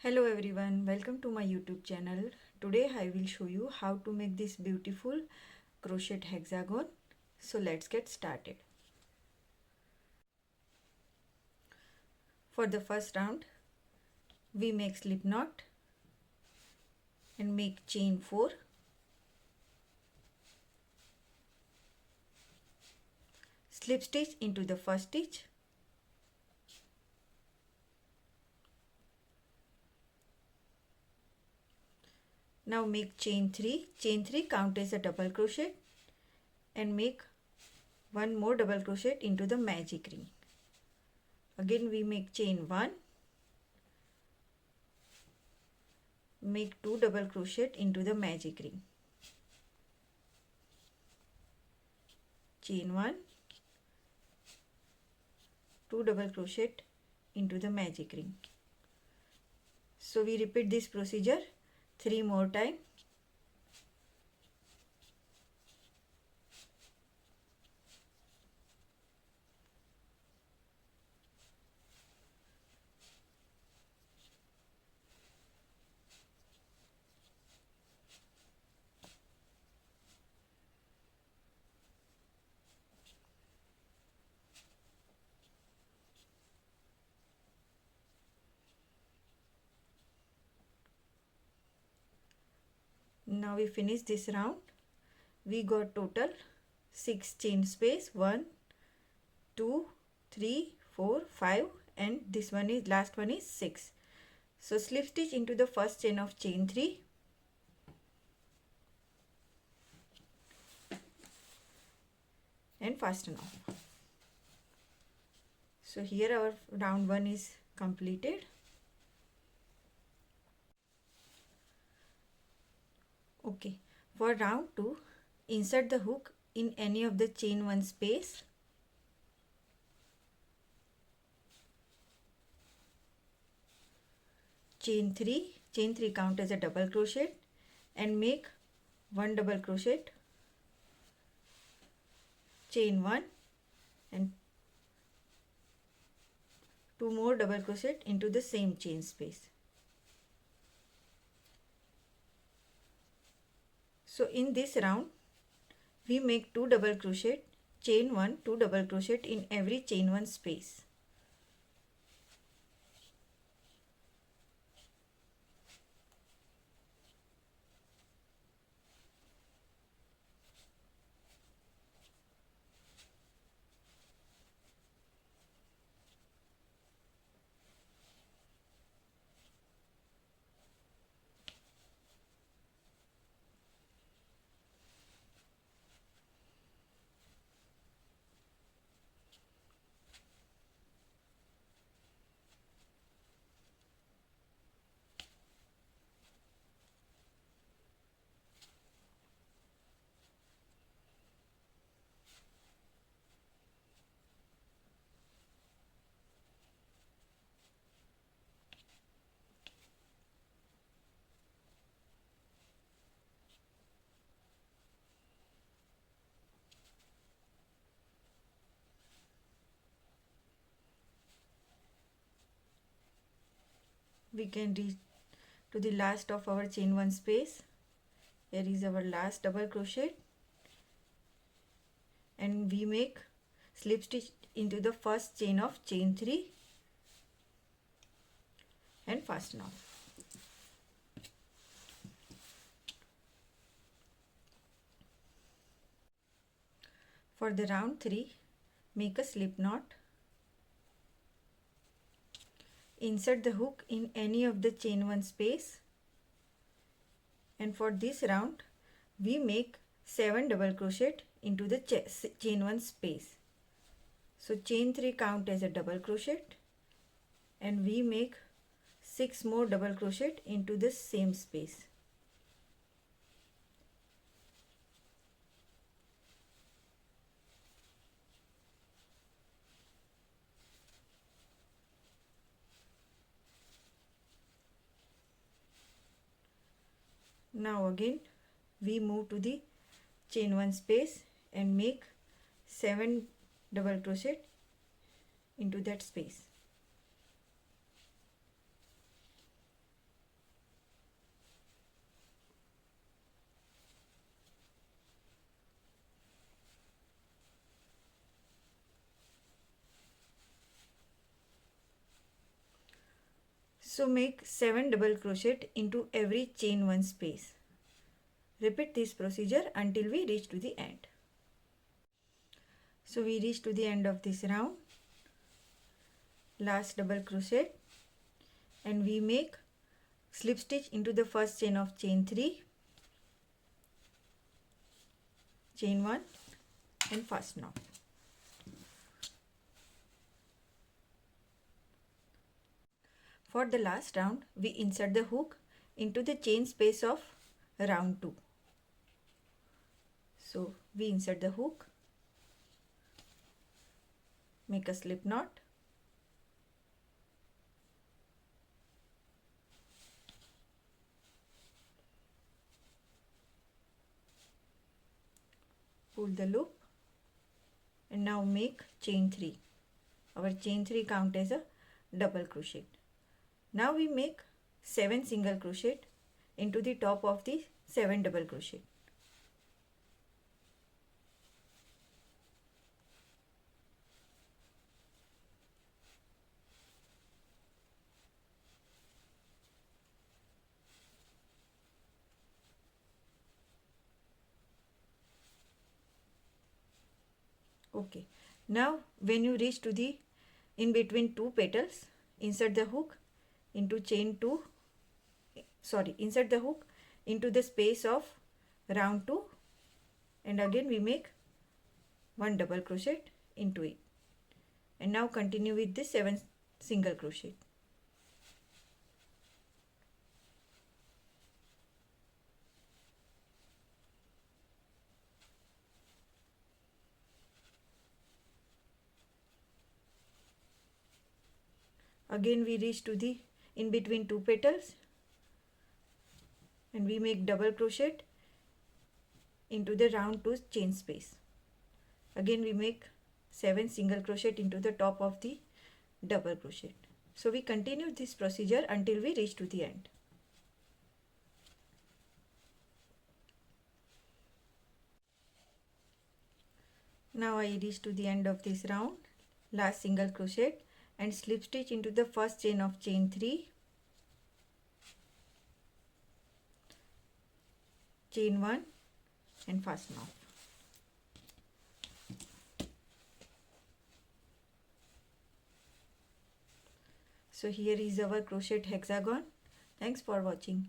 Hello everyone, welcome to my YouTube channel. Today I will show you how to make this beautiful crochet hexagon. So let's get started. For the first round, we make slip knot and make chain 4. Slip stitch into the first stitch. Now make chain 3. Chain 3 count as a double crochet and make one more double crochet into the magic ring. Again we make chain 1. Make 2 double crochet into the magic ring. Chain 1. 2 double crochet into the magic ring. So we repeat this procedure 3 more times. Now we finish this round. We got total 6 chain space, 1 2 3 4 5, and this one is last one is 6. So slip stitch into the first chain of chain 3 and fasten off. So here our round 1 is completed. Okay, for round 2, insert the hook in any of the chain 1 space. Chain 3 count as a double crochet and make 1 double crochet, chain 1 and 2 more double crochet into the same chain space. So in this round we make 2 double crochet, chain 1, 2 double crochet in every chain 1 space. We can reach to the last of our chain 1 space. Here is our last double crochet and we make slip stitch into the first chain of chain 3 and fasten off. For the round 3, make a slip knot. Insert the hook in any of the chain 1 space, and for this round we make 7 double crochet into the chain 1 space. So chain 3 count as a double crochet and we make 6 more double crochet into the same space. Now again we move to the chain 1 space and make 7 double crochet into that space. So make 7 double crochet into every chain 1 space. Repeat this procedure until we reach to the end. So we reach to the end of this round. Last double crochet and we make slip stitch into the first chain of chain 3, chain 1 and fasten off. For the last round, we insert the hook into the chain space of round 2. So we insert the hook, make a slip knot, pull the loop and now make chain 3. Our chain 3 count as a double crochet. Now we make 7 single crochet into the top of the 7 double crochet. Okay, now when you reach to the in between 2 petals, insert the hook into insert the hook into the space of round 2 and again we make 1 double crochet into it. And now continue with the 7 single crochet. Again we reach to the in between 2 petals and we make double crochet into the round 2 chain space. Again we make 7 single crochet into the top of the double crochet. So we continue this procedure until we reach to the end. Now I reach to the end of this round. Last single crochet and slip stitch into the first chain of chain 3, chain 1 and fasten off. So here is our crochet hexagon. Thanks for watching.